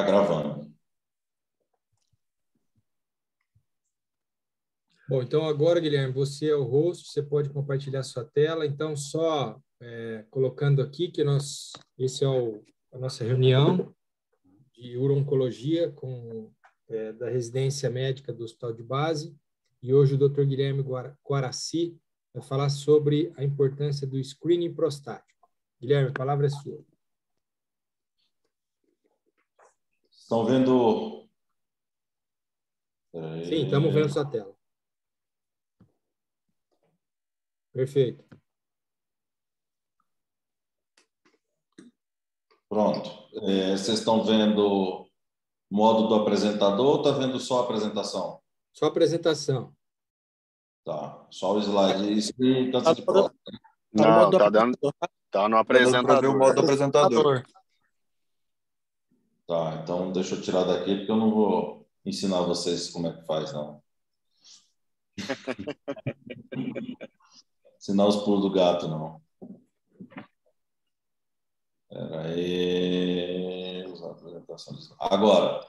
gravando. Bom, então agora, Guilherme, você é o host, você pode compartilhar sua tela. Então, só colocando aqui que esse é a nossa reunião de uro-oncologia da residência médica do Hospital de Base. E hoje o Dr. Guilherme Guaraci vai falar sobre a importância do screening prostático. Guilherme, a palavra é sua. Estão vendo? Sim, estamos vendo sua tela. Perfeito. Pronto. Vocês estão vendo o modo do apresentador ou está vendo só a apresentação? Só a apresentação. Tá. Só o slide. Screening, câncer de próstata. Não, tá no apresentador. Para ver o modo do apresentador. Tá, então deixa eu tirar daqui, porque eu não vou ensinar vocês como é que faz, não. Ensinar os pulos do gato, não. Espera aí. Agora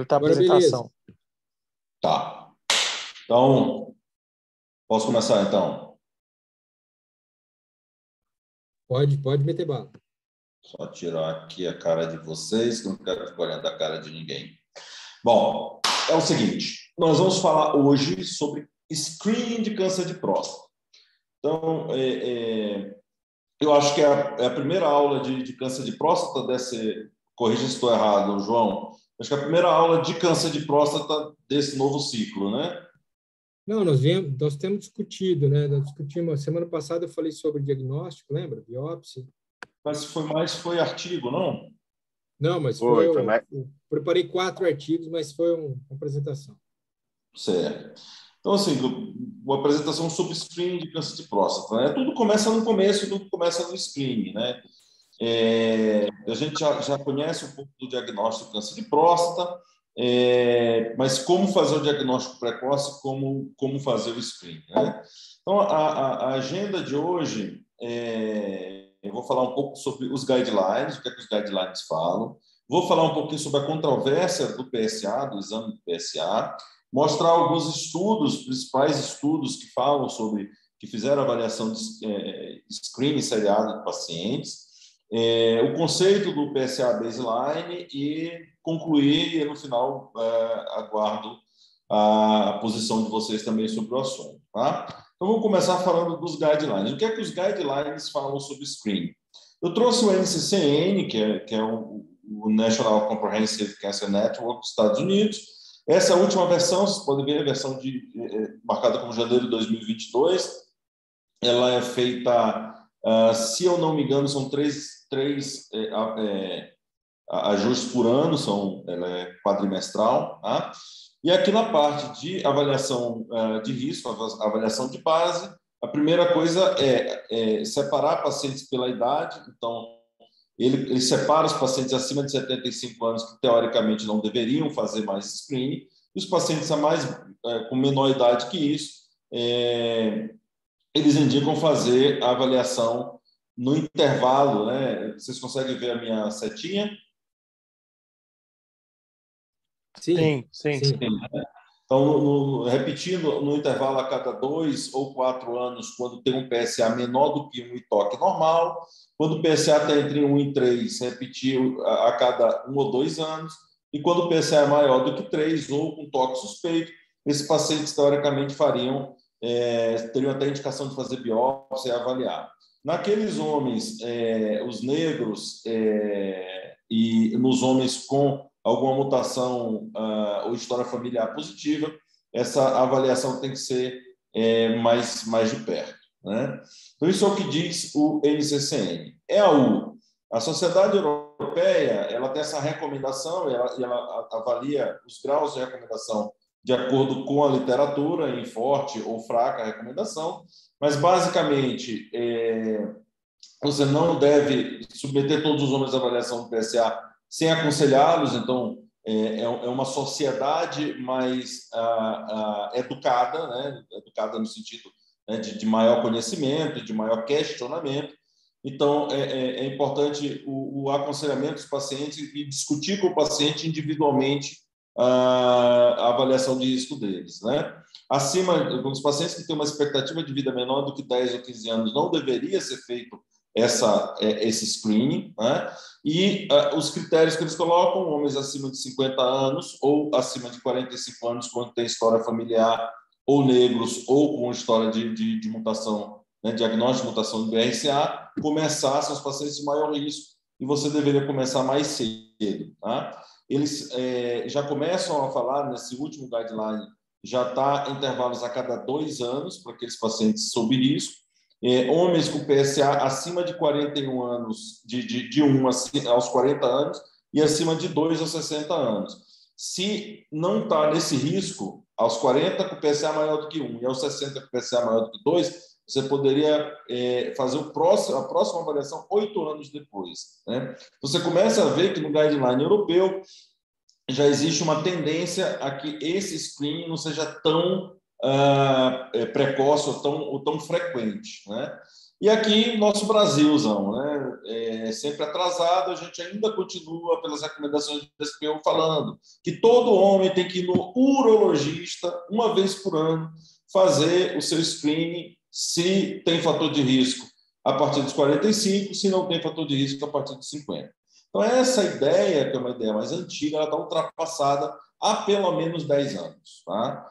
está a apresentação. Tá. Então, posso começar, então? Pode meter bala. Só tirar aqui a cara de vocês, que eu não quero ficar olhando a cara de ninguém. Bom, é o seguinte, nós vamos falar hoje sobre screening de câncer de próstata. Então, eu acho que é a primeira aula de câncer de próstata corrija se estou errado, João, acho que é a primeira aula de câncer de próstata desse novo ciclo, né? Não, nós temos discutido, né? Nós discutimos, semana passada eu falei sobre diagnóstico, lembra? Biópsia. Mas foi artigo, não? Não, mas eu preparei 4 artigos, mas foi uma apresentação. Certo. Então, assim, uma apresentação sobre screening de câncer de próstata, né? Tudo começa no começo, tudo começa no screening, né? A gente já conhece um pouco do diagnóstico do câncer de próstata, mas como fazer o diagnóstico precoce, como fazer o screening, né? Então, a agenda de hoje, eu vou falar um pouco sobre os guidelines, o que é que os guidelines falam, vou falar um pouquinho sobre a controvérsia do PSA, do exame do PSA, mostrar alguns estudos, principais estudos que fizeram avaliação de screening seriado de pacientes, o conceito do PSA baseline e concluir, e no final aguardo a posição de vocês também sobre o assunto, tá? Então, vamos começar falando dos guidelines. O que é que os guidelines falam sobre screening? Eu trouxe o NCCN, que é o National Comprehensive Cancer Network dos Estados Unidos. Essa última versão, vocês podem ver, a versão marcada como janeiro de 2022. Ela é feita, se eu não me engano, são três ajustes por ano, ela é quadrimestral, tá? E aqui na parte de avaliação de risco, avaliação de base, a primeira coisa é separar pacientes pela idade. Então, ele separa os pacientes acima de 75 anos que, teoricamente, não deveriam fazer mais screening, e os pacientes com menor idade que isso, eles indicam fazer a avaliação no intervalo, né? Vocês conseguem ver a minha setinha? Sim. Então, repetindo, no intervalo a cada 2 ou 4 anos, quando tem um PSA menor do que um ITOC normal, quando o PSA está entre 1 e 3, repetir a cada 1 ou 2 anos, e quando o PSA é maior do que 3 ou com toque suspeito, esses pacientes, teoricamente, teriam até indicação de fazer biópsia e avaliar. Naqueles homens, os negros, e nos homens com alguma mutação ou história familiar positiva, essa avaliação tem que ser mais de perto, né? Então, isso é o que diz o NCCN. A Sociedade Europeia, ela tem essa recomendação, e ela avalia os graus de recomendação de acordo com a literatura, em forte ou fraca recomendação, mas, basicamente, você não deve submeter todos os homens à avaliação do PSA sem aconselhá-los. Então, é uma sociedade mais educada, né? Educada no sentido, né, de maior conhecimento, de maior questionamento. Então, é importante o aconselhamento dos pacientes e discutir com o paciente individualmente a avaliação de risco deles, né? Os pacientes que têm uma expectativa de vida menor do que 10 ou 15 anos, não deveria ser feito esse screening, né? E os critérios que eles colocam: homens acima de 50 anos ou acima de 45 anos, quando tem história familiar, ou negros, ou com história de mutação, né, diagnóstico de mutação do BRCA, são os pacientes de maior risco, e você deveria começar mais cedo, tá? Eles já começam a falar, nesse último guideline, já está intervalos a cada 2 anos para aqueles pacientes sob risco. Homens com PSA acima de 41 anos, de 1 aos 40 anos, e acima de 2 aos 60 anos. Se não está nesse risco, aos 40 com PSA maior do que 1 e aos 60 com PSA maior do que 2, você poderia fazer a próxima avaliação 8 anos depois, né? Você começa a ver que no guideline europeu já existe uma tendência a que esse screening não seja tão precoce ou tão frequente, né? E aqui, nosso Brasilzão, né? Sempre atrasado, a gente ainda continua, pelas recomendações do SPO, falando que todo homem tem que ir no urologista uma vez por ano fazer o seu screening, se tem fator de risco a partir dos 45, se não tem fator de risco a partir dos 50. Então, essa ideia, que é uma ideia mais antiga, ela está ultrapassada há pelo menos 10 anos, tá?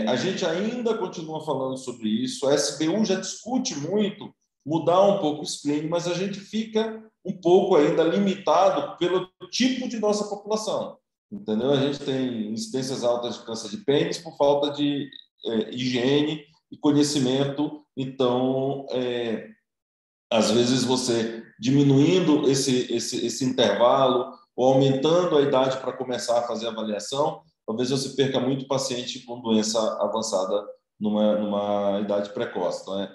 A gente ainda continua falando sobre isso, a SBU já discute muito mudar um pouco o screening, mas a gente fica um pouco ainda limitado pelo tipo de nossa população, entendeu? A gente tem incidências altas de câncer de pênis por falta de higiene e conhecimento. Então, às vezes você diminuindo esse intervalo ou aumentando a idade para começar a fazer a avaliação, talvez você perca muito paciente com doença avançada numa idade precoce, né?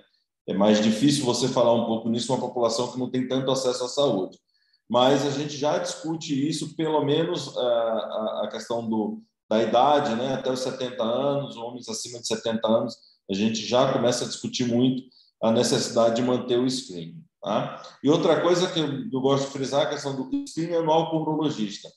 É mais difícil você falar um pouco nisso uma população que não tem tanto acesso à saúde. Mas a gente já discute isso, pelo menos a questão da idade, né? Até os 70 anos, homens acima de 70 anos, a gente já começa a discutir muito a necessidade de manter o screening, tá? E outra coisa que eu gosto de frisar é a questão do screening anual com o urologista.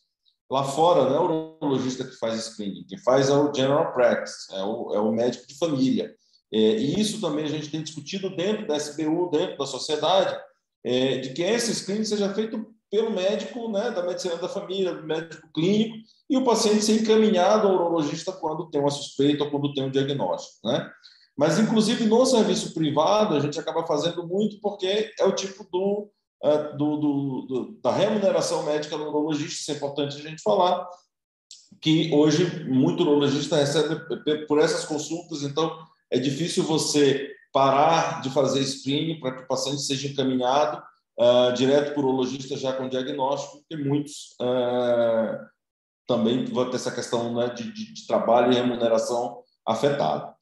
Lá fora, não é o urologista que faz screening, quem faz é o general practice, é o médico de família. E isso também a gente tem discutido dentro da SBU, dentro da sociedade, de que esse screening seja feito pelo médico, né, da medicina da família, do médico clínico, e o paciente ser encaminhado ao urologista quando tem uma suspeita ou quando tem um diagnóstico, né? Mas, inclusive, no serviço privado, a gente acaba fazendo muito porque é o tipo da remuneração médica do urologista. Isso é importante a gente falar, que hoje muito urologista recebe por essas consultas, então é difícil você parar de fazer screening para que o paciente seja encaminhado direto para o urologista já com diagnóstico, porque muitos também vão ter essa questão, né, de trabalho e remuneração afetada.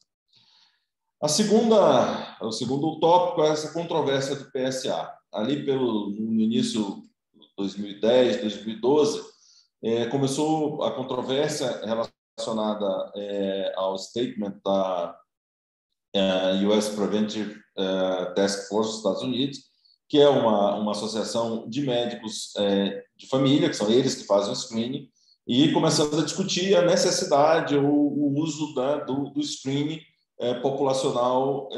O segundo tópico é essa controvérsia do PSA. Ali no início de 2010, 2012, começou a controvérsia relacionada ao statement da US Preventive Task Force dos Estados Unidos, que é uma associação de médicos de família, que são eles que fazem o screening, e começando a discutir a necessidade ou o uso do screening populacional.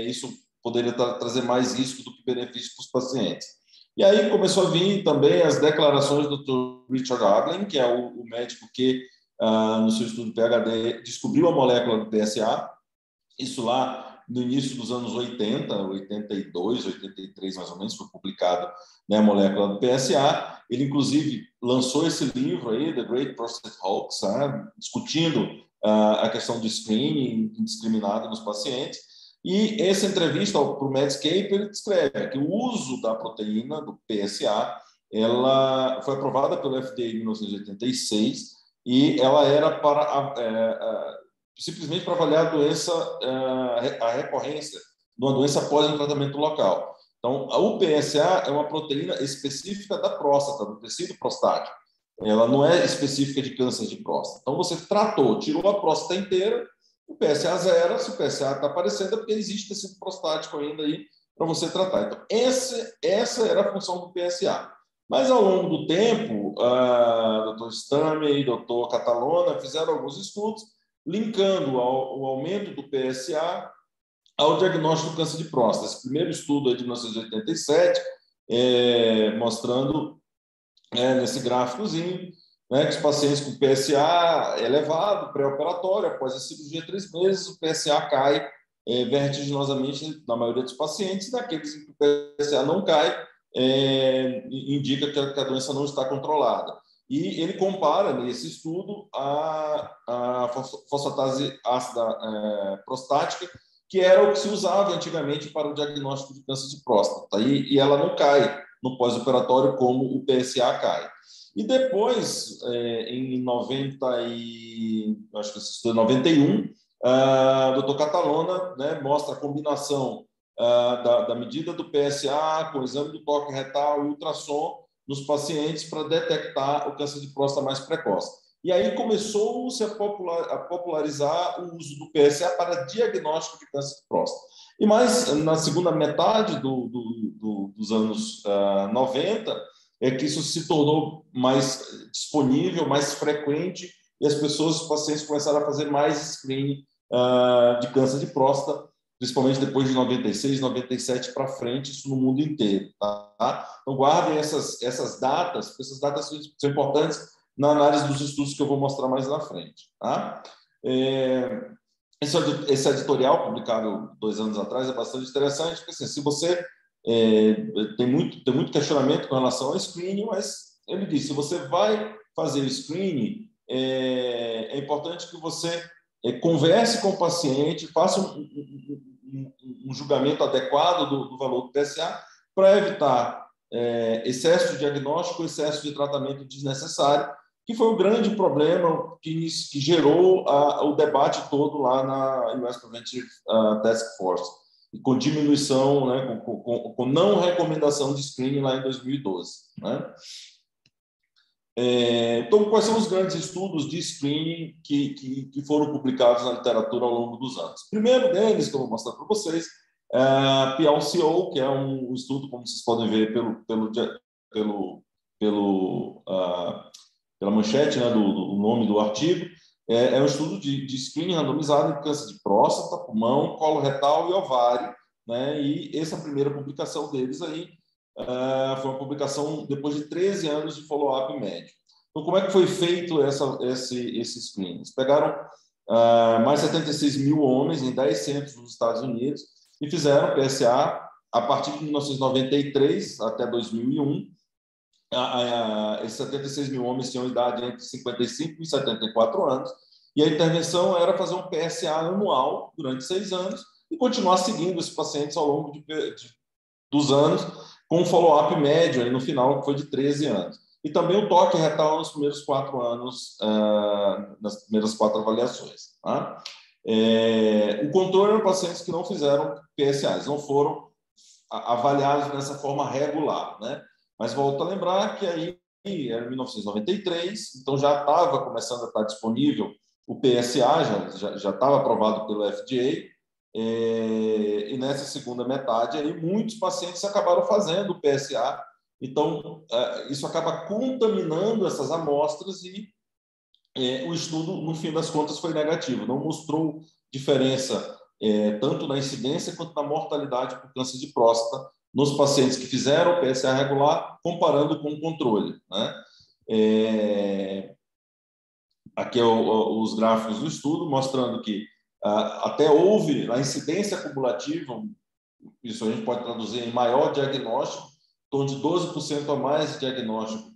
Isso poderia trazer mais risco do que benefício para os pacientes. E aí começou a vir também as declarações do Dr. Richard Ablin, que é o médico que, no seu estudo PhD, descobriu a molécula do PSA, isso lá no início dos anos 80, 82, 83 mais ou menos, foi publicado, né, a molécula do PSA. Ele, inclusive, lançou esse livro aí, The Great Prostate Hoax, discutindo a questão do screening indiscriminado nos pacientes. E essa entrevista para o Medscape, ele descreve que o uso da proteína, do PSA, ela foi aprovada pelo FDA em 1986 e ela era simplesmente para avaliar a doença, a recorrência de uma doença após um tratamento local. Então, o PSA é uma proteína específica da próstata, do tecido prostático. Ela não é específica de câncer de próstata. Então, você tirou a próstata inteira, o PSA zero. Se o PSA está aparecendo é porque existe tecido prostático ainda aí para você tratar. Então, essa era a função do PSA. Mas, ao longo do tempo, Dr. Stamey e Dr. Catalona fizeram alguns estudos linkando o aumento do PSA ao diagnóstico do câncer de próstata. Esse primeiro estudo é de 1987, mostrando nesse gráficozinho, né, que os pacientes com PSA elevado, pré-operatório, após a cirurgia 3 meses, o PSA cai vertiginosamente na maioria dos pacientes, e naqueles em que o PSA não cai, indica que a doença não está controlada. E ele compara, nesse estudo, a fosfatase ácida prostática, que era o que se usava antigamente para o diagnóstico de câncer de próstata, e ela não cai no pós-operatório como o PSA cai. E depois, em 91, o Dr. Catalona, né, mostra a combinação da medida do PSA com o exame do toque retal e ultrassom nos pacientes para detectar o câncer de próstata mais precoce. E aí começou-se a popularizar o uso do PSA para diagnóstico de câncer de próstata. E mais, na segunda metade dos anos 90, é que isso se tornou mais disponível, mais frequente, e as pessoas, os pacientes começaram a fazer mais screening de câncer de próstata, principalmente depois de 96, 97 para frente, isso no mundo inteiro. Tá? Então, guardem essas datas, porque essas datas são importantes na análise dos estudos que eu vou mostrar mais na frente. Tá? Esse editorial, publicado 2 anos atrás, é bastante interessante, porque assim, se você tem muito questionamento com relação ao screening, mas ele diz, se você vai fazer o screening, é importante que você converse com o paciente, faça um julgamento adequado do valor do PSA para evitar excesso de diagnóstico, excesso de tratamento desnecessário, que foi o grande problema que gerou o debate todo lá na US Preventive Task Force, com diminuição, né, com não recomendação de screening lá em 2012. Né? Então, quais são os grandes estudos de screening que foram publicados na literatura ao longo dos anos? O primeiro deles, que eu vou mostrar para vocês, é a PLCO, que é um estudo, como vocês podem ver pela manchete, né, do nome do artigo, é um estudo de screening randomizado em câncer de próstata, pulmão, colo retal e ovário, né? E essa primeira publicação deles aí foi uma publicação depois de 13 anos de follow-up médio. Então, como é que foi feito esse screening? Eles pegaram mais 76 mil homens em 10 centros dos Estados Unidos e fizeram PSA a partir de 1993 até 2001. Esses 76 mil homens tinham idade entre 55 e 74 anos, e a intervenção era fazer um PSA anual durante 6 anos e continuar seguindo esses pacientes ao longo dos anos, com um follow-up médio aí no final, que foi de 13 anos. E também o toque retal nos primeiros 4 anos, nas primeiras 4 avaliações. Tá? O controle eram pacientes que não fizeram PSAs, não foram avaliados dessa forma regular, né? Mas volto a lembrar que aí era 1993, então já estava começando a estar disponível o PSA, já estava aprovado pelo FDA, e nessa segunda metade aí muitos pacientes acabaram fazendo o PSA, então isso acaba contaminando essas amostras e o estudo, no fim das contas, foi negativo, não mostrou diferença tanto na incidência quanto na mortalidade por câncer de próstata nos pacientes que fizeram o PSA regular, comparando com o controle. Né? Aqui os gráficos do estudo, mostrando que até houve a incidência acumulativa, isso a gente pode traduzir em maior diagnóstico, em torno de 12% a mais de diagnóstico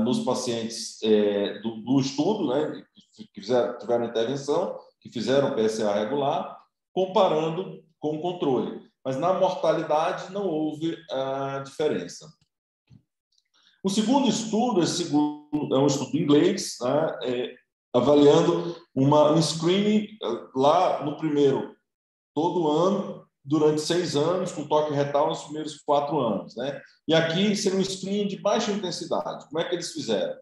nos pacientes do estudo, né, que tiveram intervenção, que fizeram o PSA regular, comparando com o controle. Mas na mortalidade não houve diferença. O segundo estudo, é um estudo inglês, né, avaliando um screening lá no primeiro, todo ano, durante 6 anos, com toque retal nos primeiros 4 anos. Né? E aqui seria um screening de baixa intensidade. Como é que eles fizeram?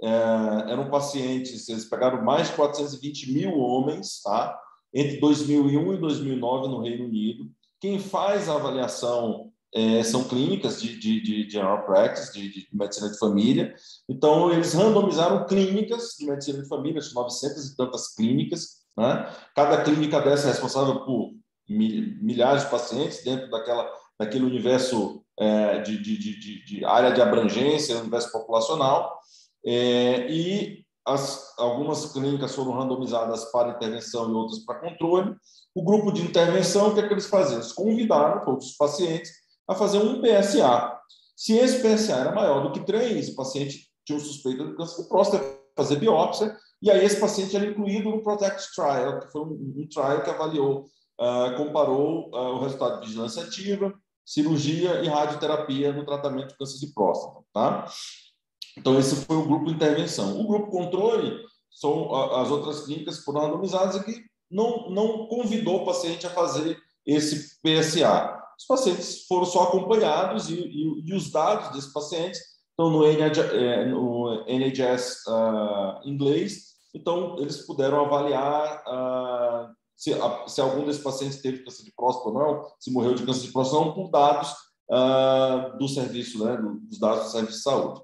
Eram pacientes, eles pegaram mais de 420 mil homens, tá? Entre 2001 e 2009 no Reino Unido, Quem faz a avaliação são clínicas de general practice, de medicina de família. Então, eles randomizaram clínicas de medicina de família, 900 e tantas clínicas, né? Cada clínica dessa é responsável por milhares de pacientes dentro daquele universo de área de abrangência, universo populacional, e algumas clínicas foram randomizadas para intervenção e outras para controle. O grupo de intervenção, o que é que eles faziam? Eles convidaram todos os pacientes a fazer um PSA. Se esse PSA era maior do que 3, o paciente tinha um suspeito de câncer de próstata, fazer biópsia, e aí esse paciente era incluído no PROTECT Trial, que foi um trial que avaliou, comparou o resultado de vigilância ativa, cirurgia e radioterapia no tratamento de câncer de próstata. Tá? Então, esse foi o grupo de intervenção. O grupo controle são as outras clínicas que foram randomizadas e que não convidou o paciente a fazer esse PSA. Os pacientes foram só acompanhados e os dados desses pacientes estão no NHS inglês. Então, eles puderam avaliar se algum desses pacientes teve câncer de próstata ou não, se morreu de câncer de próstata ou não, por dados do serviço, né, dos dados do serviço de saúde.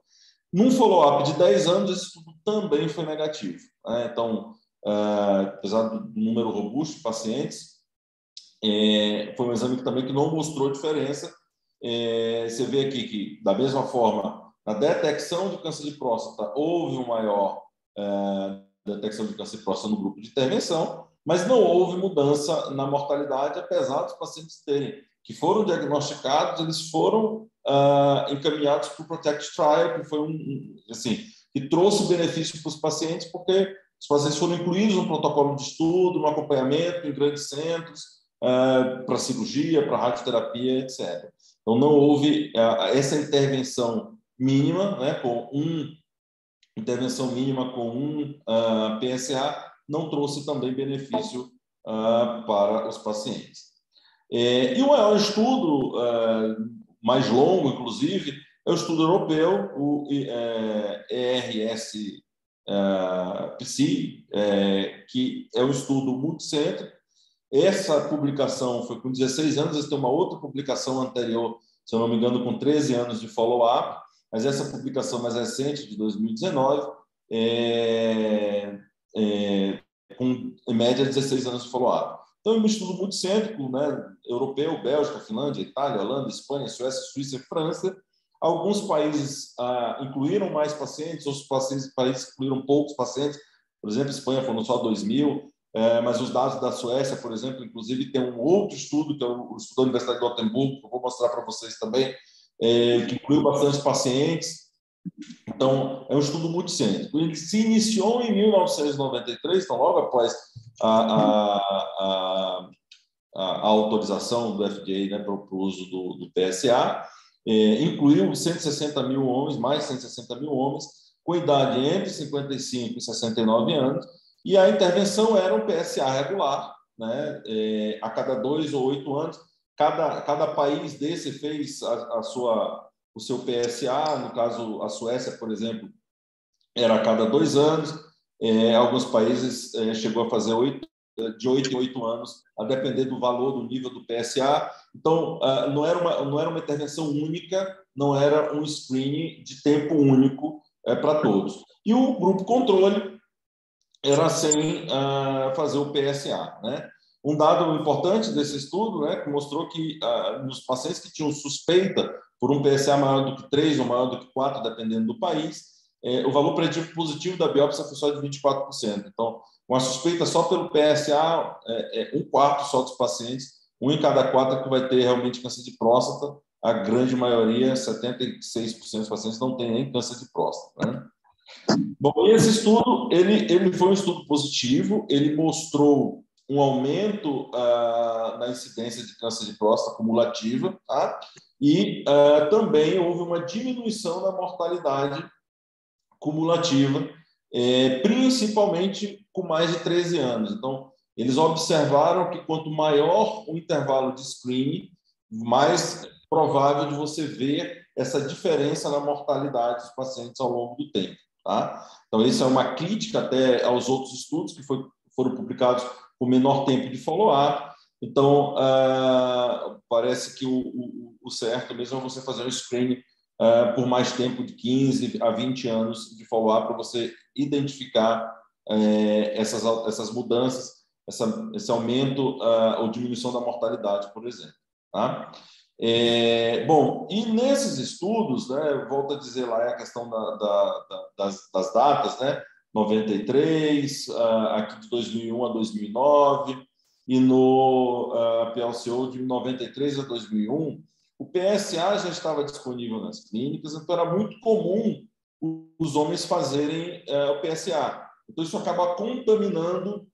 Num follow-up de 10 anos, esse estudo também foi negativo. Né? Então, apesar do número robusto de pacientes, foi um exame também que não mostrou diferença. Você vê aqui que, da mesma forma, na detecção de câncer de próstata, houve uma maior detecção de câncer de próstata no grupo de intervenção, mas não houve mudança na mortalidade, apesar dos pacientes que foram diagnosticados, eles foram encaminhados para o PROTECT Trial, que foi que trouxe benefício para os pacientes, porque os pacientes foram incluídos no protocolo de estudo, no acompanhamento em grandes centros, para cirurgia, para radioterapia, etc. Então, não houve essa intervenção mínima, né, intervenção mínima com um PSA, não trouxe também benefício para os pacientes. E o maior estudo, mais longo, inclusive, é o estudo europeu, o ERSPC, que é um estudo multicêntrico. Essa publicação foi com 16 anos, eles têm uma outra publicação anterior, se eu não me engano, com 13 anos de follow-up, mas essa publicação mais recente, de 2019, com, em média, 16 anos de follow-up. Então, é um estudo multicêntrico, né, europeu, Bélgica, Finlândia, Itália, Holanda, Espanha, Suécia, Suíça e França. Alguns países incluíram mais pacientes, outros países incluíram poucos pacientes. Por exemplo, Espanha foram só 2.000, mas os dados da Suécia, por exemplo, inclusive tem um outro estudo, que é o estudo da Universidade de Gotemburgo, que eu vou mostrar para vocês também, que incluiu bastante pacientes. Então, é um estudo multicêntrico. Ele se iniciou em 1993, então logo após a autorização do FDA, né, para o uso do PSA, incluiu 160 mil homens, mais de 160 mil homens, com idade entre 55 e 69 anos, e a intervenção era um PSA regular, né, a cada 2 ou 8 anos. Cada país desse fez o seu PSA, no caso, a Suécia, por exemplo, era a cada 2 anos, alguns países chegou a fazer de 8 em 8 anos, a depender do valor, do nível do PSA. Então, não era uma intervenção única, não era um screening de tempo único para todos. E o grupo controle era sem fazer o PSA, né? Um dado importante desse estudo, né, que mostrou que nos pacientes que tinham suspeita por um PSA maior do que 3 ou maior do que 4, dependendo do país, o valor preditivo positivo da biópsia foi só de 24%. Então, uma suspeita só pelo PSA, um quarto só dos pacientes, 1 em cada 4 que vai ter realmente câncer de próstata. A grande maioria, 76% dos pacientes, não tem nem câncer de próstata, né? Bom, esse estudo, ele foi um estudo positivo, ele mostrou um aumento na incidência de câncer de próstata cumulativa, tá? E também houve uma diminuição na mortalidade cumulativa, principalmente com mais de 13 anos. Então, eles observaram que quanto maior o intervalo de screening, mais provável de você ver essa diferença na mortalidade dos pacientes ao longo do tempo. Tá? Então, isso é uma crítica até aos outros estudos que foram publicados com menor tempo de follow-up. Então, parece que o certo mesmo é você fazer um screening por mais tempo de 15 a 20 anos de follow-up para você identificar essas mudanças, esse aumento ou diminuição da mortalidade, por exemplo. Tá? Bom, e nesses estudos, né, volto a dizer lá a questão das datas, né, 93, aqui de 2001 a 2009, e no PLCO de 93 a 2001, o PSA já estava disponível nas clínicas, então era muito comum os homens fazerem o PSA. Então, isso acaba contaminando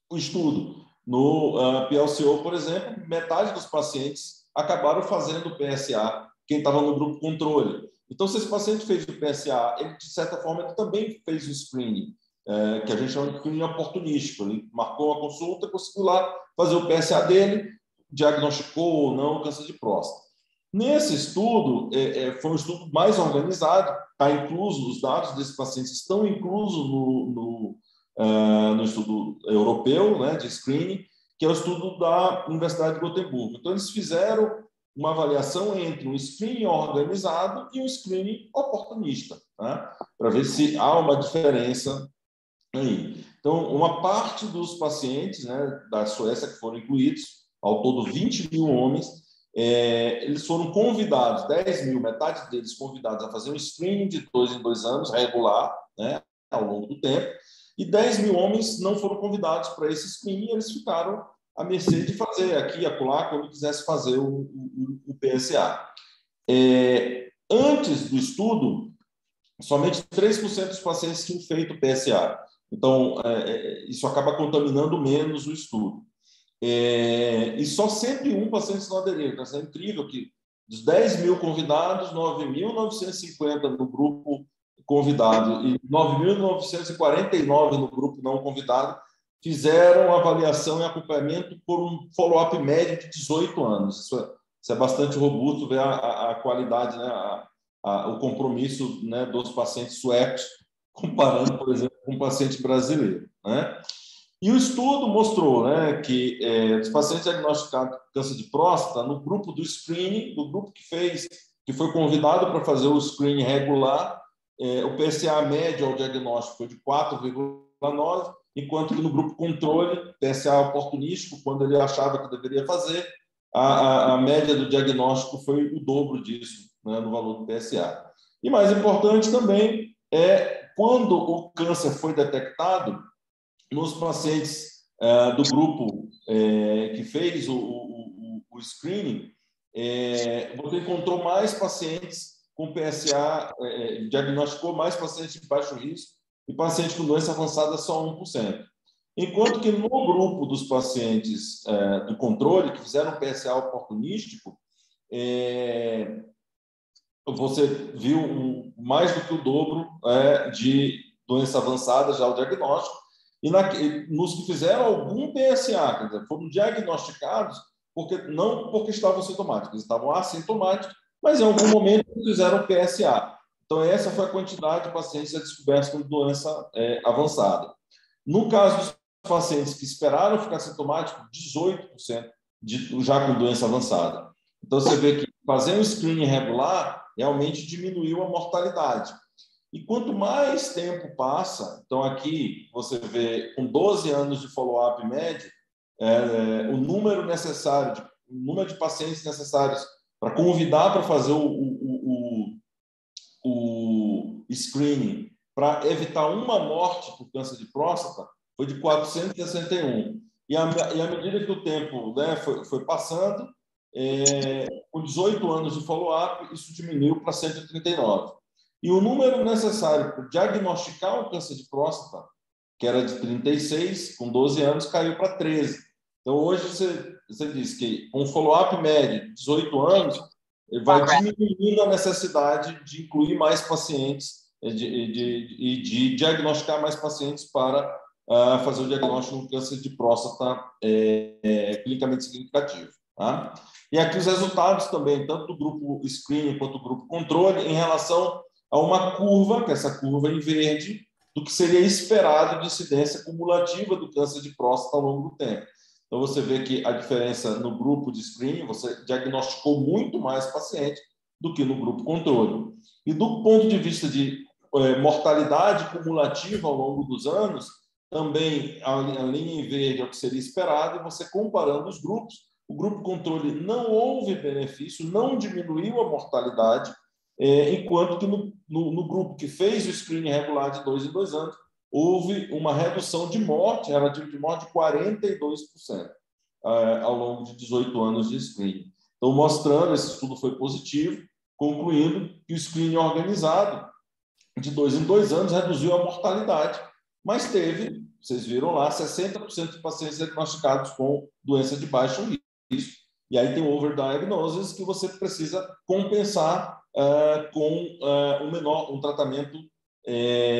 o estudo. No PLCO, por exemplo, metade dos pacientes acabaram fazendo o PSA, quem estava no grupo controle. Então, se esse paciente fez o PSA, ele, de certa forma, ele também fez o screening, que a gente chama de screening oportunístico. Ele marcou uma consulta, conseguiu lá fazer o PSA dele, diagnosticou ou não o câncer de próstata. Nesse estudo, foi um estudo mais organizado, está incluso, os dados desses pacientes estão inclusos no estudo europeu, né, de screening, que é o estudo da Universidade de Gotemburgo. Então, eles fizeram uma avaliação entre um screening organizado e um screening oportunista, né, para ver se há uma diferença aí. Então, uma parte dos pacientes, né, da Suécia que foram incluídos, ao todo 20 mil homens, eles foram convidados, 10 mil, metade deles convidados a fazer um screening de 2 em 2 anos, regular, né, ao longo do tempo, e 10 mil homens não foram convidados para esse screening, eles ficaram à mercê de fazer aqui e acolá, quando quisesse fazer o PSA. Antes do estudo, somente 3% dos pacientes tinham feito o PSA. Então, isso acaba contaminando menos o estudo. E só 101 pacientes não aderiram. Então, é incrível que dos 10 mil convidados, 9.950 no grupo convidado e 9.949 no grupo não convidado fizeram avaliação e acompanhamento por um follow-up médio de 18 anos. Isso é bastante robusto, ver a qualidade, né, o compromisso, né, dos pacientes suecos, comparando, por exemplo, com um paciente brasileiro, né? E o estudo mostrou, né, que os pacientes diagnosticados com câncer de próstata, no grupo do screening, do grupo que foi convidado para fazer o screening regular, o PSA médio ao diagnóstico foi de 4,9, enquanto que no grupo controle, PSA oportunístico, quando ele achava que deveria fazer, a média do diagnóstico foi o dobro disso, né, no valor do PSA. E mais importante também quando o câncer foi detectado, nos pacientes do grupo que fez o screening, você encontrou mais pacientes com PSA, diagnosticou mais pacientes de baixo risco e pacientes com doença avançada só 1%. Enquanto que no grupo dos pacientes do controle, que fizeram PSA oportunístico, você viu mais do que o dobro de doença avançada já o diagnóstico, e nos que fizeram algum PSA, quer dizer, foram diagnosticados não porque estavam sintomáticos, eles estavam assintomáticos, mas em algum momento fizeram PSA. Então, essa foi a quantidade de pacientes descobertos com doença avançada. No caso dos pacientes que esperaram ficar sintomáticos, 18% já com doença avançada. Então, você vê que fazer um screening regular realmente diminuiu a mortalidade. E quanto mais tempo passa, então aqui você vê com 12 anos de follow-up médio, o número de pacientes necessários para convidar para fazer o screening para evitar uma morte por câncer de próstata foi de 461. E à medida que o tempo, né, foi passando, com 18 anos de follow-up, isso diminuiu para 139. E o número necessário para diagnosticar o câncer de próstata, que era de 36, com 12 anos, caiu para 13. Então, hoje, você diz que com follow-up médio de 18 anos, vai diminuindo a necessidade de incluir mais pacientes e de diagnosticar mais pacientes para fazer o diagnóstico do câncer de próstata clinicamente significativo. Tá? E aqui os resultados também, tanto do grupo screening quanto do grupo controle, em relação a uma curva, que é essa curva em verde, do que seria esperado de incidência cumulativa do câncer de próstata ao longo do tempo. Então, você vê que a diferença no grupo de screening, você diagnosticou muito mais paciente do que no grupo controle. E do ponto de vista de mortalidade cumulativa ao longo dos anos, também a linha em verde é o que seria esperado, e você comparando os grupos, o grupo controle não houve benefício, não diminuiu a mortalidade, enquanto que no grupo que fez o screening regular de 2 em 2 anos, houve uma redução de morte, relativa de morte, de 42% ao longo de 18 anos de screening. Então, mostrando, esse estudo foi positivo, concluindo que o screening organizado de 2 em 2 anos reduziu a mortalidade, mas teve, vocês viram lá, 60% de pacientes diagnosticados com doença de baixo risco. E aí tem o overdiagnosis, que você precisa compensar com um tratamento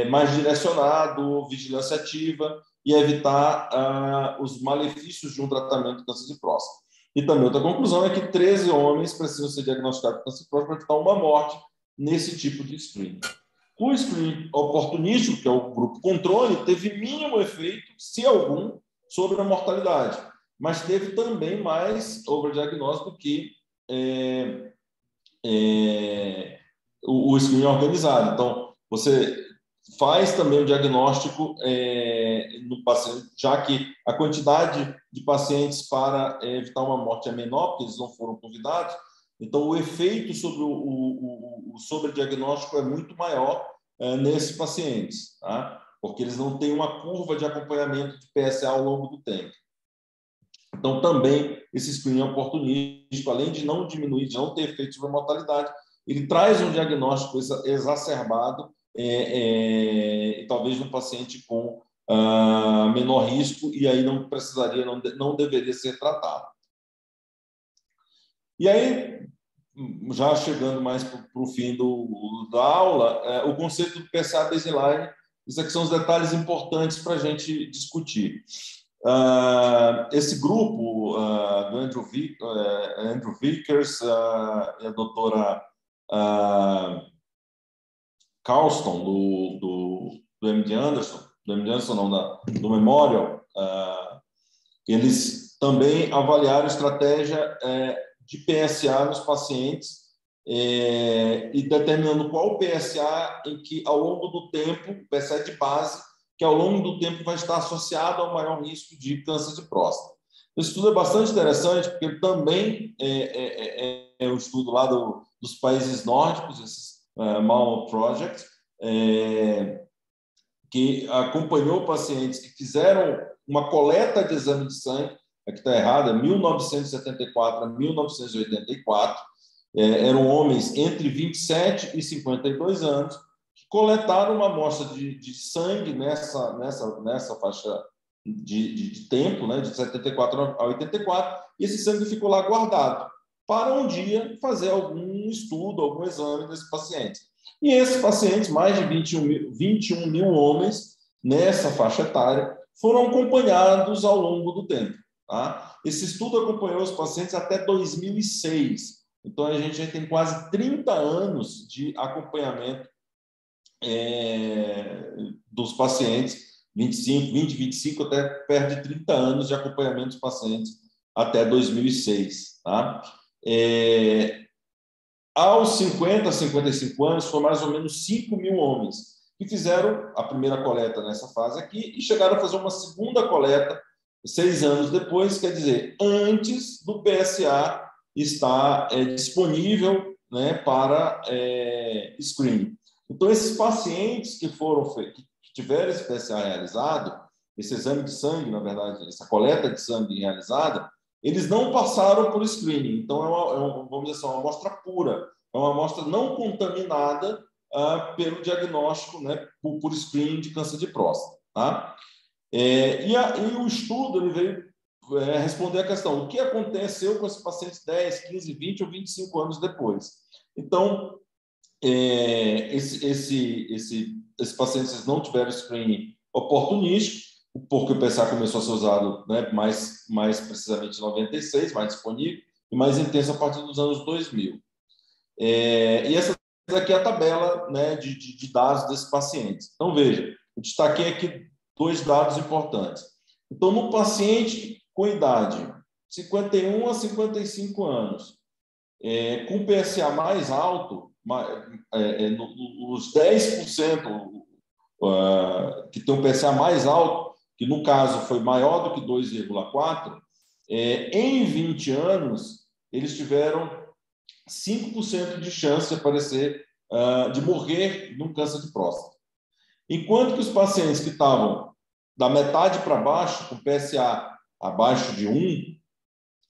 mais direcionado, vigilância ativa, e evitar os malefícios de um tratamento de câncer de próstata. E também outra conclusão é que 13 homens precisam ser diagnosticados com câncer de próstata para evitar uma morte nesse tipo de screening. O screening oportunístico, que é o grupo controle, teve mínimo efeito, se algum, sobre a mortalidade, mas teve também mais overdiagnóstico do que o screening organizado. Então, você faz também o diagnóstico no paciente, já que a quantidade de pacientes para evitar uma morte é menor, porque eles não foram convidados. Então, o efeito sobre o sobrediagnóstico é muito maior nesses pacientes, tá? Porque eles não têm uma curva de acompanhamento de PSA ao longo do tempo. Então, também, esse screening oportunístico, além de não diminuir, de não ter efeito sobre a mortalidade, ele traz um diagnóstico exacerbado, talvez um paciente com menor risco, e aí não precisaria, não deveria ser tratado. E aí, já chegando mais para o fim da aula, o conceito do PSA baseline, isso aqui são os detalhes importantes para a gente discutir. Esse grupo do Andrew Vickers e a doutora Carlston, do MD Anderson, do Memorial, eles também avaliaram estratégia de PSA nos pacientes e determinando qual PSA em que, ao longo do tempo, PSA de base, que ao longo do tempo vai estar associado ao maior risco de câncer de próstata. Esse estudo é bastante interessante, porque ele também é um estudo lá dos países nórdicos, esses MAL Project, que acompanhou pacientes que fizeram uma coleta de exame de sangue, aqui está errado, 1974 a 1984, eram homens entre 27 e 52 anos, que coletaram uma amostra de sangue nessa faixa de tempo, né, de 74 a 84, e esse sangue ficou lá guardado para um dia fazer algum estudo, algum exame desses pacientes. E esses pacientes, mais de 21 mil homens nessa faixa etária, foram acompanhados ao longo do tempo. Tá? Esse estudo acompanhou os pacientes até 2006. Então, a gente já tem quase 30 anos de acompanhamento dos pacientes, 25, até perto de 30 anos de acompanhamento dos pacientes até 2006. Tá? Aos 50 a 55 anos, foram mais ou menos 5 mil homens que fizeram a primeira coleta nessa fase aqui e chegaram a fazer uma segunda coleta 6 anos depois, quer dizer, antes do PSA estar disponível, né, para screening. Então, esses pacientes que tiveram esse PSA realizado, esse exame de sangue, na verdade, essa coleta de sangue realizada, eles não passaram por screening. Então, vamos dizer assim, uma amostra pura, é uma amostra não contaminada pelo diagnóstico, né, por screening de câncer de próstata. Tá? E o estudo ele veio responder a questão: o que aconteceu com esses pacientes 10, 15, 20 ou 25 anos depois? Então, esses pacientes não tiveram screening oportunístico, porque o PSA começou a ser usado, né, mais precisamente em 96, mais disponível, e mais intenso a partir dos anos 2000. E essa aqui é a tabela, né, de dados desses pacientes. Então, veja, eu destaquei aqui 2 dados importantes. Então, no paciente com idade 51 a 55 anos, com PSA mais alto, os 10% que tem um PSA mais alto, que no caso foi maior do que 2,4, em 20 anos, eles tiveram 5% de chance de aparecer, de morrer num câncer de próstata. Enquanto que os pacientes que estavam da metade para baixo, com PSA abaixo de 1,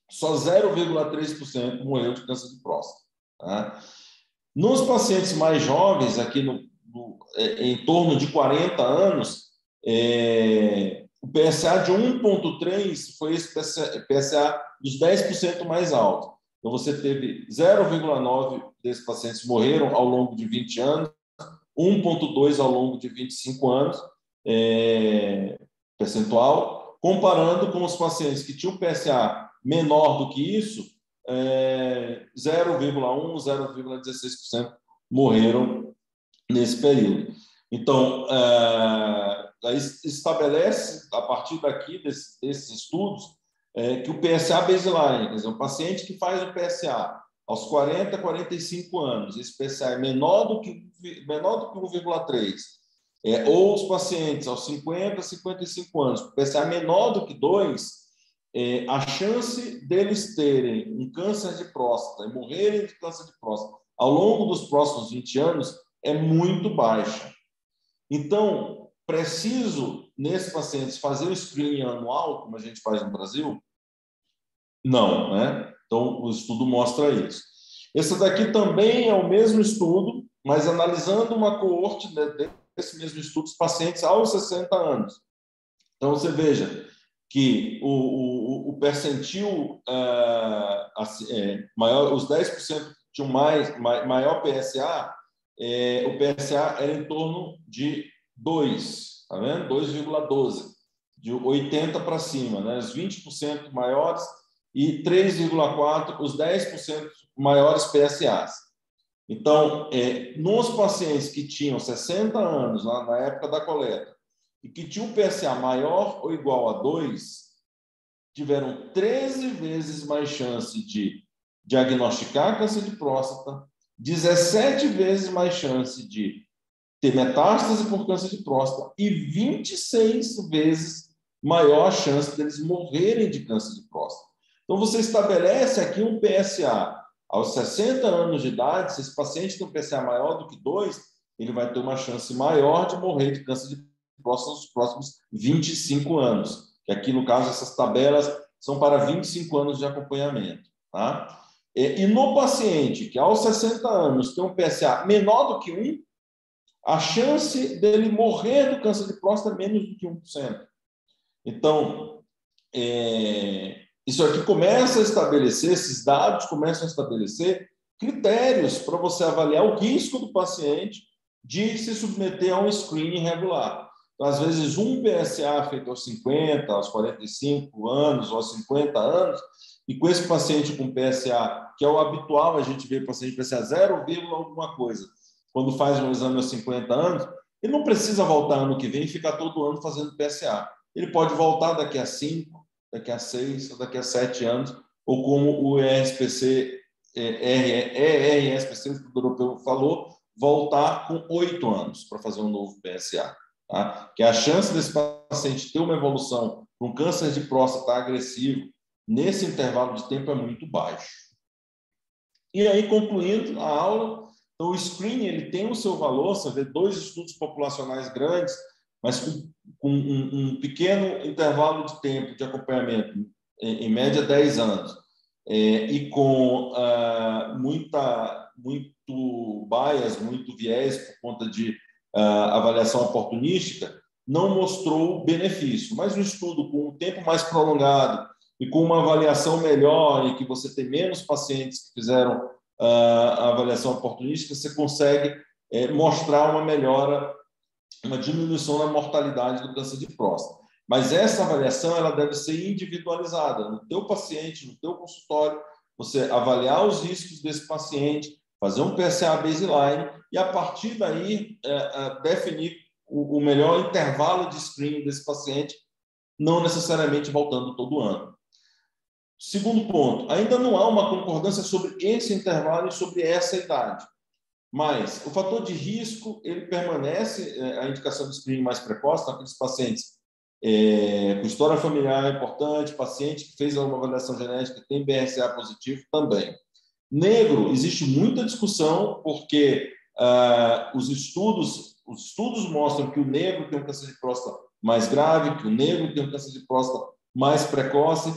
só 0,3% morreu de câncer de próstata. Tá? Nos pacientes mais jovens, aqui em torno de 40 anos, o PSA de 1,3 foi esse PSA dos 10% mais alto. Então, você teve 0,9 desses pacientes morreram ao longo de 20 anos, 1,2 ao longo de 25 anos, percentual, comparando com os pacientes que tinham PSA menor do que isso, 0,1, 0,16% morreram nesse período. Então, estabelece, a partir daqui, desses estudos, que o PSA baseline, quer dizer, um paciente que faz o PSA aos 40, 45 anos, esse PSA é menor do que 1,3, ou os pacientes aos 50, 55 anos, o PSA é menor do que 2, a chance deles terem um câncer de próstata e morrerem de câncer de próstata ao longo dos próximos 20 anos é muito baixa. Então, preciso, nesses pacientes, fazer o screening anual, como a gente faz no Brasil? Não, né? Então, o estudo mostra isso. Esse daqui também é o mesmo estudo, mas analisando uma coorte desse mesmo estudo, os pacientes aos 60 anos. Então, você veja que o percentil maior, os 10% que tinham maior PSA, o PSA era em torno de 2, tá vendo? 2,12, de 80 para cima, né? Os 20% maiores e 3,4, os 10% maiores PSAs. Então, nos pacientes que tinham 60 anos, na época da coleta, e que tinham um PSA maior ou igual a 2, tiveram 13 vezes mais chance de diagnosticar câncer de próstata, 17 vezes mais chance de ter metástase por câncer de próstata e 26 vezes maior chance deles morrerem de câncer de próstata. Então, você estabelece aqui um PSA aos 60 anos de idade, se esse paciente tem um PSA maior do que 2, ele vai ter uma chance maior de morrer de câncer de próstata nos próximos 25 anos. Que aqui, no caso, essas tabelas são para 25 anos de acompanhamento. Tá? E no paciente que aos 60 anos tem um PSA menor do que 1, a chance dele morrer do câncer de próstata é menos do que 1%. Então, isso aqui começa a estabelecer, esses dados começam a estabelecer critérios para você avaliar o risco do paciente de se submeter a um screening regular. Então, às vezes, um PSA feito aos 50, aos 45 anos, ou aos 50 anos, e com esse paciente com PSA, que é o habitual, a gente vê paciente PSA 0, alguma coisa, quando faz um exame aos 50 anos, ele não precisa voltar ano que vem e ficar todo ano fazendo PSA. Ele pode voltar daqui a 5, daqui a 6, ou daqui a 7 anos, ou como o ERSPC, o Instituto Europeu falou, voltar com 8 anos para fazer um novo PSA. Tá? Que a chance desse paciente ter uma evolução com câncer de próstata agressivo nesse intervalo de tempo é muito baixo. E aí, concluindo a aula, então, o screening ele tem o seu valor, você vê 2 estudos populacionais grandes, mas com um pequeno intervalo de tempo de acompanhamento, em média 10 anos, e com muito bias, muito viés por conta de avaliação oportunística, não mostrou benefício. Mas um estudo com um tempo mais prolongado e com uma avaliação melhor, e que você tem menos pacientes que fizeram a avaliação oportunística, você consegue mostrar uma melhora, uma diminuição na mortalidade do câncer de próstata. Mas essa avaliação ela deve ser individualizada no teu paciente, no teu consultório, você avaliar os riscos desse paciente, fazer um PSA baseline e, a partir daí, definir o melhor intervalo de screening desse paciente, não necessariamente voltando todo ano. Segundo ponto, ainda não há uma concordância sobre esse intervalo e sobre essa idade. Mas o fator de risco, ele permanece, a indicação de screening mais precoce, naqueles pacientes com história familiar importante, paciente que fez uma avaliação genética e tem BRCA positivo também. Negro, existe muita discussão, porque os estudos mostram que o negro tem um câncer de próstata mais grave, que o negro tem um câncer de próstata mais precoce,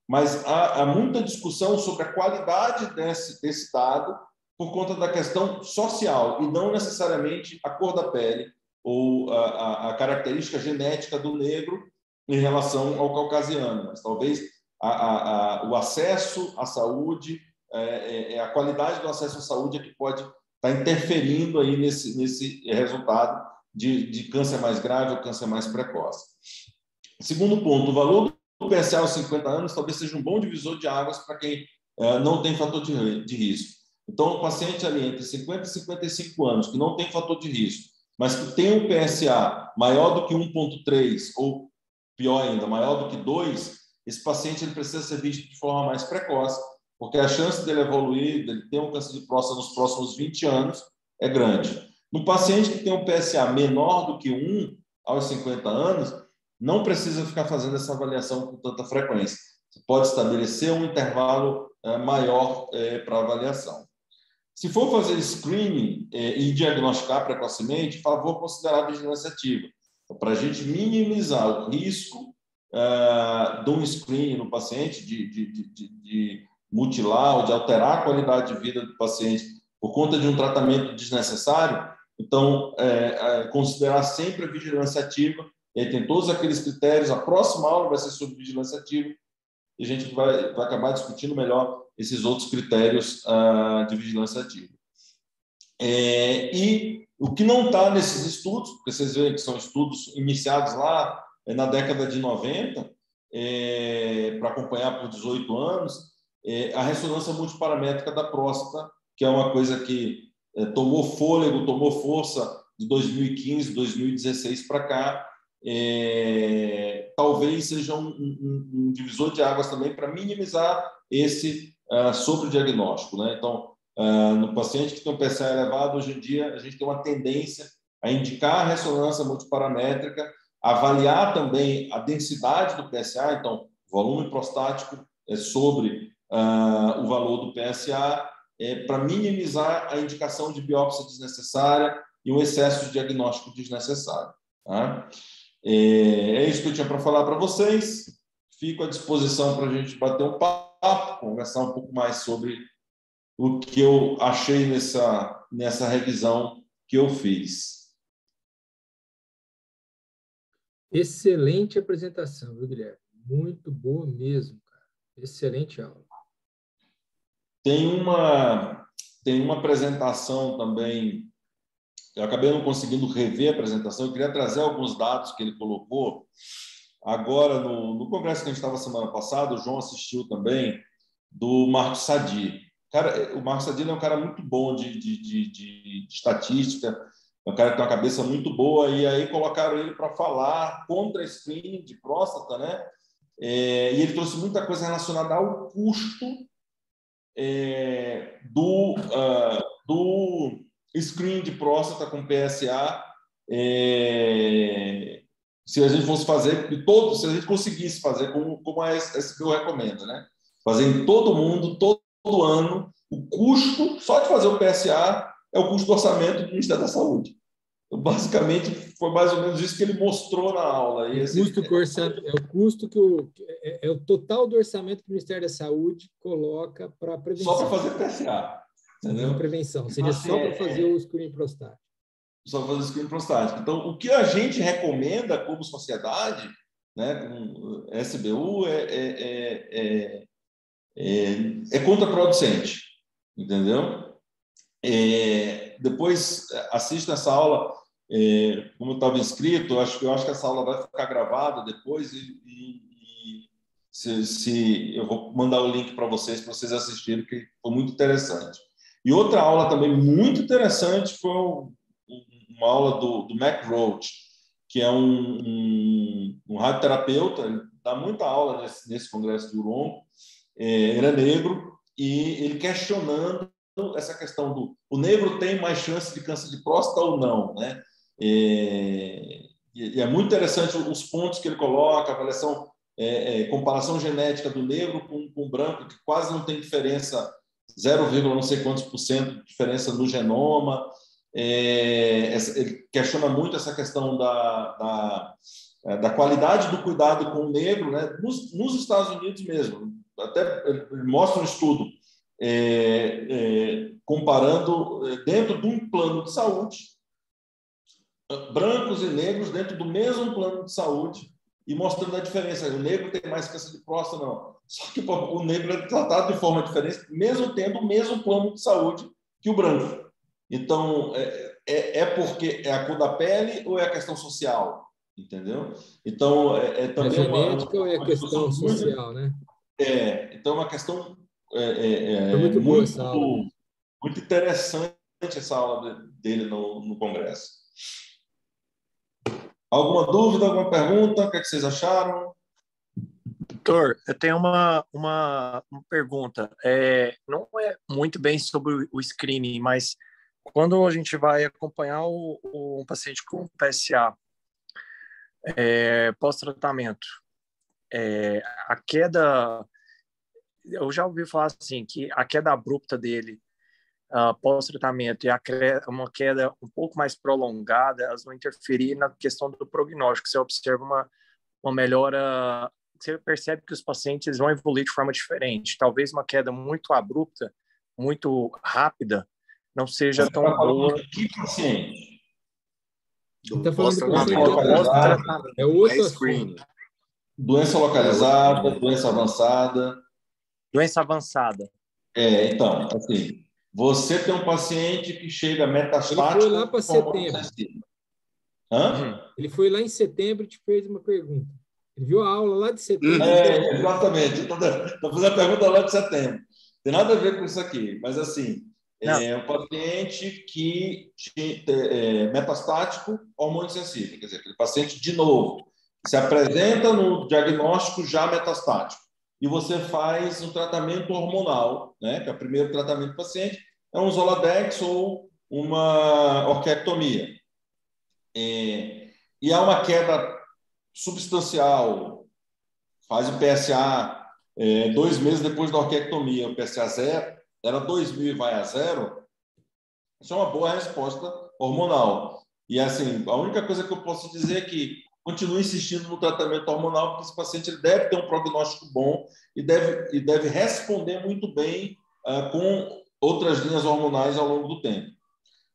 mas há muita discussão sobre a qualidade desse dado por conta da questão social e não necessariamente a cor da pele ou a característica genética do negro em relação ao caucasiano, mas talvez o acesso à saúde, a qualidade do acesso à saúde é que pode estar interferindo aí nesse resultado de câncer mais grave ou câncer mais precoce. Segundo ponto, o valor do PSA aos 50 anos talvez seja um bom divisor de águas para quem não tem fator de risco. Então, o paciente ali entre 50 e 55 anos, que não tem fator de risco, mas que tem um PSA maior do que 1,3 ou, pior ainda, maior do que 2, esse paciente ele precisa ser visto de forma mais precoce, porque a chance dele evoluir, dele ter um câncer de próstata nos próximos 20 anos é grande. No paciente que tem um PSA menor do que 1 aos 50 anos, não precisa ficar fazendo essa avaliação com tanta frequência. Você pode estabelecer um intervalo maior para avaliação. Se for fazer screening e diagnosticar precocemente, favor considerar a vigilância ativa, para a gente minimizar o risco de um screening no paciente, de mutilar ou de alterar a qualidade de vida do paciente por conta de um tratamento desnecessário. Então, considerar sempre a vigilância ativa. E aí tem todos aqueles critérios. A próxima aula vai ser sobre vigilância ativa e a gente vai acabar discutindo melhor esses outros critérios de vigilância ativa. E o que não está nesses estudos, porque vocês veem que são estudos iniciados lá na década de 90, para acompanhar por 18 anos, a ressonância multiparamétrica da próstata, que é uma coisa que tomou fôlego, tomou força de 2015, 2016 para cá. Talvez seja um divisor de águas também para minimizar esse sobrediagnóstico, né? Então, no paciente que tem um PSA elevado, hoje em dia, a gente tem uma tendência a indicar a ressonância multiparamétrica, avaliar também a densidade do PSA, então, volume prostático sobre o valor do PSA, para minimizar a indicação de biópsia desnecessária e um excesso de diagnóstico desnecessário. Tá? É isso que eu tinha para falar para vocês. Fico à disposição para a gente bater um papo, conversar um pouco mais sobre o que eu achei nessa revisão que eu fiz. Excelente apresentação, viu, Guilherme? Muito boa mesmo, cara. Excelente aula. Tem uma apresentação também. Eu acabei não conseguindo rever a apresentação. Eu queria trazer alguns dados que ele colocou. Agora, no congresso que a gente estava semana passada, o João assistiu também, do Marcos Sadi. Cara, o Marcos Sadi é um cara muito bom de estatística, é um cara que tem uma cabeça muito boa, e aí colocaram ele para falar contra screening de próstata, né? E ele trouxe muita coisa relacionada ao custo do screening de próstata com PSA, se a gente fosse fazer, se a gente conseguisse fazer como a SBU recomenda, né? Fazer em todo mundo, todo ano, o custo, só de fazer o PSA, é o custo do orçamento do Ministério da Saúde. Então, basicamente, foi mais ou menos isso que ele mostrou na aula. E é o total do orçamento que o Ministério da Saúde coloca para prevenção. Só para fazer PSA. Entendeu? Não prevenção, seria só para fazer o screening prostático. Só para fazer o screening prostático. Então, o que a gente recomenda como sociedade, né, como SBU, é contraproducente, entendeu? Depois assista essa aula, como estava inscrito, eu acho que essa aula vai ficar gravada depois se eu vou mandar o link para vocês assistirem, que foi muito interessante. E outra aula também muito interessante foi uma aula do Mac Roach, que é um radioterapeuta, ele dá muita aula nesse congresso de Uronco. ele é negro, e ele questionando essa questão do o negro tem mais chance de câncer de próstata ou não, né? E é muito interessante os pontos que ele coloca, a avaliação, comparação genética do negro com o branco, que quase não tem diferença, 0, não sei quantos por cento de diferença no genoma. Ele questiona muito essa questão da qualidade do cuidado com o negro, né? Nos Estados Unidos mesmo. Até ele mostra um estudo comparando dentro de um plano de saúde, brancos e negros dentro do mesmo plano de saúde, e mostrando a diferença. O negro tem mais câncer de próstata, não. Só que o negro é tratado de forma diferente, mesmo tendo o mesmo plano de saúde que o branco. Então, porque é a cor da pele ou é a questão social? Entendeu? Então, também genética ou é a questão social, né? Então, é uma questão muito boa essa aula. Muito interessante essa aula dele no Congresso. Alguma dúvida, alguma pergunta? O que vocês acharam? Doutor, eu tenho uma pergunta. Não é muito bem sobre o screening, mas quando a gente vai acompanhar um paciente com PSA pós-tratamento, a queda, eu já ouvi falar assim, que a queda abrupta dele pós-tratamento e uma queda um pouco mais prolongada, elas vão interferir na questão do prognóstico. Você observa uma melhora, você percebe que os pacientes vão evoluir de forma diferente. Talvez uma queda muito abrupta, muito rápida, não seja tão boa. Que paciente? Está falando do pós-tratamento. É outro assunto. Doença localizada, doença avançada. Doença avançada. Então, assim, você tem um paciente que chega metastático. Ele foi lá para setembro. Ele foi lá em setembro e te fez uma pergunta. Ele viu a aula lá de setembro. Exatamente. Estou fazendo a pergunta lá de setembro. Tem nada a ver com isso aqui, mas assim, um paciente que metastático, hormônio sensível, quer dizer, aquele paciente de novo se apresenta no diagnóstico já metastático e você faz um tratamento hormonal, né? Que é o primeiro tratamento do paciente, é um Zoladex ou uma orquiectomia. E há uma queda substancial, faz o PSA 2 meses depois da orquiectomia, o PSA 0, era 2.000 e vai a 0, isso é uma boa resposta hormonal. E assim, a única coisa que eu posso dizer é que continue insistindo no tratamento hormonal, porque esse paciente ele deve ter um prognóstico bom e deve responder muito bem com outras linhas hormonais ao longo do tempo.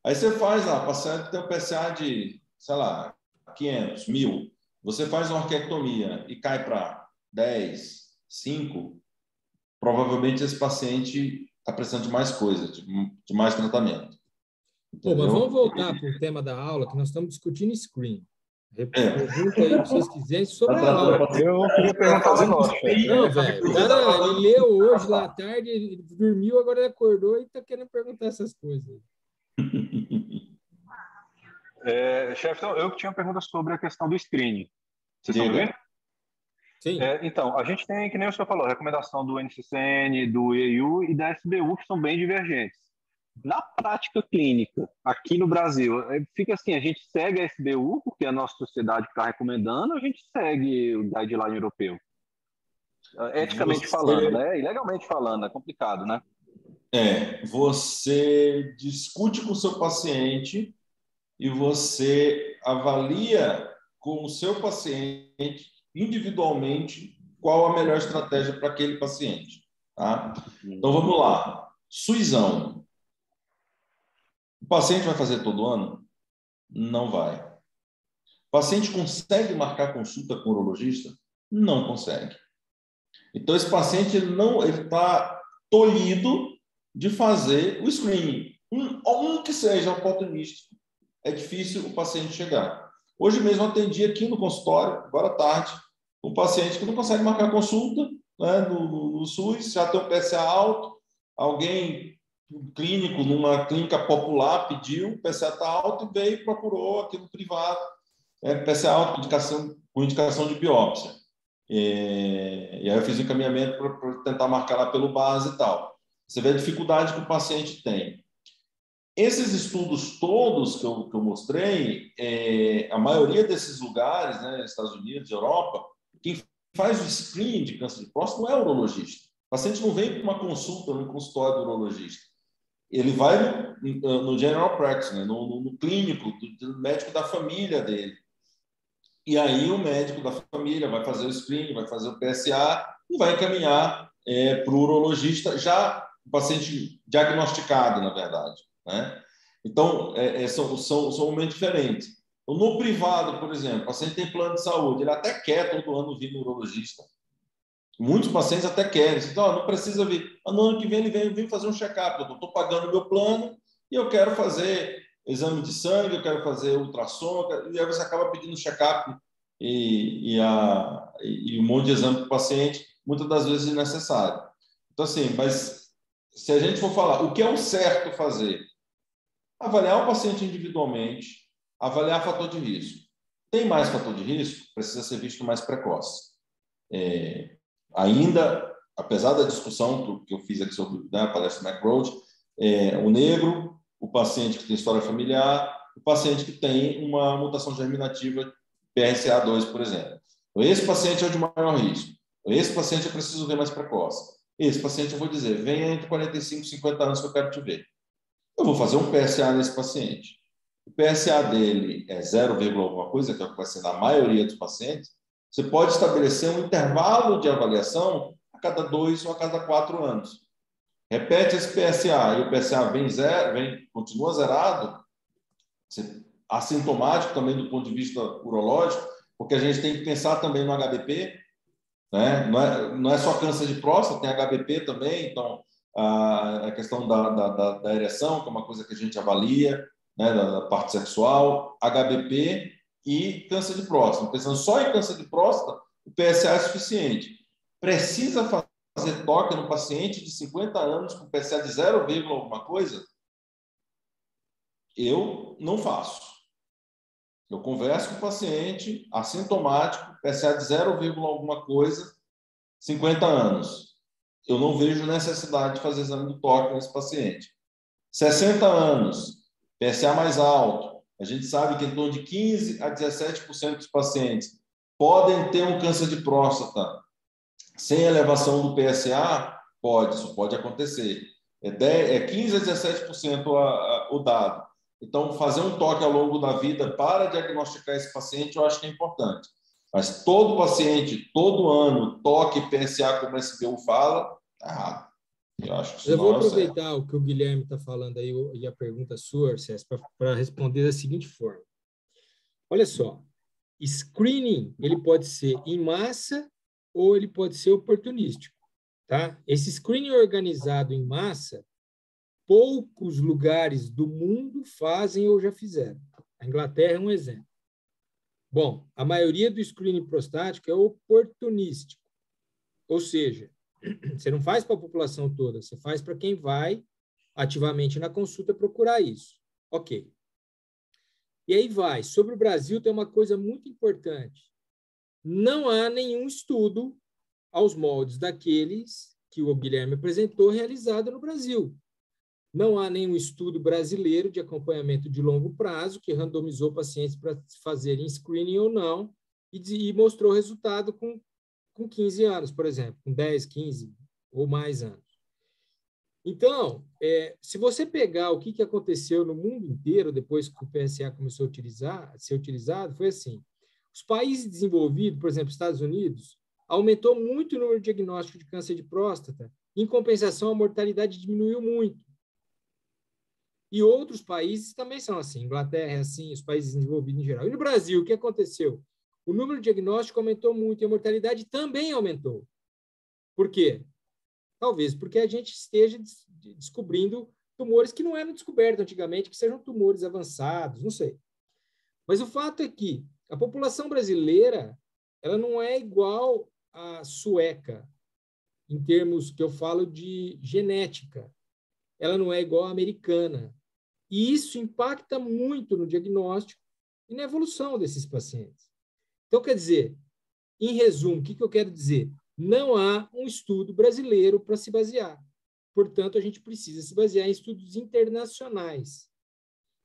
Aí você faz lá, o paciente tem um PSA de, sei lá, 500, 1.000, você faz uma orquiectomia e cai para 10, 5, provavelmente esse paciente está precisando de mais coisa, de mais tratamento. Mas vamos voltar para o tema da aula, que nós estamos discutindo screen. Pergunta aí, se vocês quiserem, sobre a aula. Eu queria perguntar um negócio. Não, velho, o cara, ele leu hoje lá à tarde, ele dormiu, agora ele acordou e está querendo perguntar essas coisas. Chefe, então, eu tinha uma pergunta sobre a questão do screening. Vocês estão ouvindo? Sim. Então, a gente tem, que nem o senhor falou, a recomendação do NCCN, do EIU e da SBU, que são bem divergentes. Na prática clínica, aqui no Brasil, fica assim, a gente segue a SBU, porque é a nossa sociedade que está recomendando, ou a gente segue o guideline europeu? Eticamente falando, né? E legalmente falando, é complicado, né? Você discute com o seu paciente e você avalia com o seu paciente individualmente qual a melhor estratégia para aquele paciente. Tá? Então, vamos lá. Suizão. O paciente vai fazer todo ano? Não vai. O paciente consegue marcar consulta com o urologista? Não consegue. Então, esse paciente ele está tolhido de fazer o screening. Um que seja oportunístico. É difícil o paciente chegar. Hoje mesmo atendi aqui no consultório, agora à tarde, um paciente que não consegue marcar consulta, né, no SUS, já tem um PSA alto, alguém clínico, numa clínica popular, pediu, o PSA está alto e veio e procurou aqui no privado, PSA alto com indicação de biópsia. E aí eu fiz o encaminhamento para tentar marcar lá pelo base e tal. Você vê a dificuldade que o paciente tem. Esses estudos todos que eu mostrei, a maioria desses lugares, né, Estados Unidos, Europa, quem faz o screening de câncer de próstata não é urologista. O paciente não vem para uma consulta no consultório do urologista. Ele vai no general practice, né, no clínico, do médico da família dele. E aí o médico da família vai fazer o screening, vai fazer o PSA e vai encaminhar para o urologista, já o paciente diagnosticado, na verdade, né? Então, são momentos diferentes. Então, no privado, por exemplo, o paciente tem plano de saúde, ele até quer todo ano vir no urologista. Muitos pacientes até querem. Então, não precisa vir. No ano que vem ele vem fazer um check-up. Eu estou pagando o meu plano e eu quero fazer exame de sangue, eu quero fazer ultrassom, e aí você acaba pedindo check-up e um monte de exame para o paciente, muitas das vezes desnecessário. Então, assim, mas se a gente for falar o que é o certo fazer, avaliar o paciente individualmente, avaliar fator de risco. Tem mais fator de risco? Precisa ser visto mais precoce. Ainda, apesar da discussão que eu fiz aqui sobre, né, a palestra McRoach, o negro, o paciente que tem história familiar, o paciente que tem uma mutação germinativa BRCA2, por exemplo. Então, esse paciente é o de maior risco. Então, esse paciente eu preciso ver mais precoce. Esse paciente eu vou dizer, venha entre 45 e 50 anos que eu quero te ver. Eu vou fazer um PSA nesse paciente. O PSA dele é 0, alguma coisa, que é o que vai ser na maioria dos pacientes. Você pode estabelecer um intervalo de avaliação a cada 2 ou a cada 4 anos. Repete esse PSA e o PSA continua zerado, assintomático também do ponto de vista urológico, porque a gente tem que pensar também no HBP, né? Não é só câncer de próstata, tem HBP também, então a questão da ereção, que é uma coisa que a gente avalia, né, da parte sexual, HBP e câncer de próstata. Pensando só em câncer de próstata, o PSA é suficiente. Precisa fazer toque no paciente de 50 anos com PSA de 0, alguma coisa? Eu não faço. Eu converso com o paciente assintomático, PSA de 0, alguma coisa, 50 anos. Eu não vejo necessidade de fazer exame de toque nesse paciente. 60 anos, PSA mais alto. A gente sabe que em torno de 15 a 17% dos pacientes podem ter um câncer de próstata sem elevação do PSA. Isso pode acontecer. 15 a 17% o dado. Então, fazer um toque ao longo da vida para diagnosticar esse paciente, eu acho que é importante. Mas todo paciente, todo ano, toque PSA, como o SBU fala, está errado. Eu acho que isso eu não vou é aproveitar certo. o que o Guilherme está falando aí e a pergunta sua, César, para responder da seguinte forma. Olha só, screening ele pode ser em massa ou ele pode ser oportunístico, tá? Esse screening organizado em massa, poucos lugares do mundo fazem ou já fizeram. A Inglaterra é um exemplo. Bom, a maioria do screening prostático é oportunístico, ou seja, você não faz para a população toda, você faz para quem vai ativamente na consulta procurar isso. Ok. E aí vai. Sobre o Brasil, tem uma coisa muito importante. Não há nenhum estudo aos moldes daqueles que o Guilherme apresentou realizado no Brasil. Não há nenhum estudo brasileiro de acompanhamento de longo prazo que randomizou pacientes para fazerem screening ou não e mostrou resultado com 15 anos, por exemplo, com 10, 15 ou mais anos. Então, se você pegar o que aconteceu no mundo inteiro depois que o PSA começou a ser utilizado, foi assim. Os países desenvolvidos, por exemplo, Estados Unidos, aumentou muito o número de diagnóstico de câncer de próstata. Em compensação, a mortalidade diminuiu muito. E outros países também são assim. Inglaterra é assim, os países desenvolvidos em geral. E no Brasil, o que aconteceu? O número de diagnóstico aumentou muito e a mortalidade também aumentou. Por quê? Talvez porque a gente esteja descobrindo tumores que não eram descobertos antigamente, que sejam tumores avançados, não sei. Mas o fato é que a população brasileira ela não é igual à sueca, em termos que eu falo de genética. Ela não é igual à americana. E isso impacta muito no diagnóstico e na evolução desses pacientes. Então, quer dizer, em resumo, o que eu quero dizer? Não há um estudo brasileiro para se basear. Portanto, a gente precisa se basear em estudos internacionais.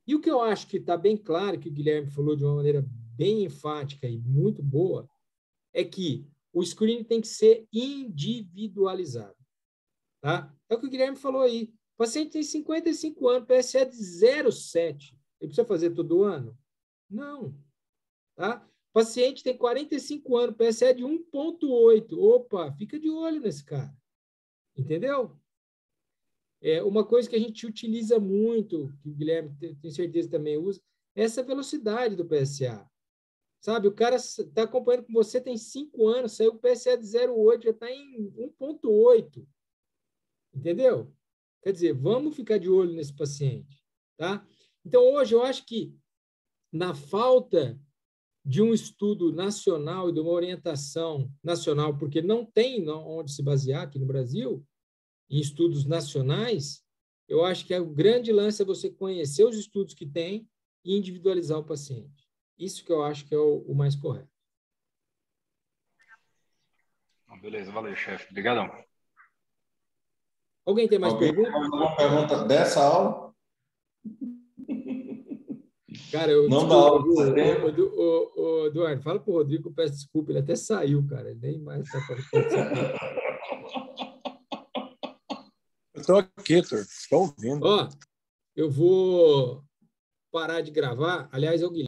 E o que eu acho que está bem claro, que o Guilherme falou de uma maneira bem enfática e muito boa, é que o screening tem que ser individualizado. Tá? É o que o Guilherme falou aí. O paciente tem 55 anos, PSA de 0,7. Ele precisa fazer todo ano? Não. Tá? O paciente tem 45 anos, PSA de 1,8. Opa, fica de olho nesse cara. Entendeu? Uma coisa que a gente utiliza muito, que o Guilherme tem certeza também usa, é essa velocidade do PSA. Sabe, o cara está acompanhando com você, tem 5 anos, saiu o PSA de 0,8, já está em 1,8. Entendeu? Quer dizer, vamos ficar de olho nesse paciente. Tá? Então, hoje, eu acho que, na falta de um estudo nacional e de uma orientação nacional, porque não tem onde se basear aqui no Brasil, em estudos nacionais, eu acho que o grande lance é você conhecer os estudos que tem e individualizar o paciente. Isso que eu acho que é o mais correto. Beleza, valeu, chefe. Obrigadão. Alguém tem mais perguntas? Alguma pergunta dessa aula? Cara, eu não dá aula de Eduardo, fala pro Rodrigo, eu peço desculpa, ele até saiu, cara, ele nem mais está participando. Eu estou aqui, Heitor. Estou ouvindo. Ó, eu vou parar de gravar. Aliás, é o Guilherme.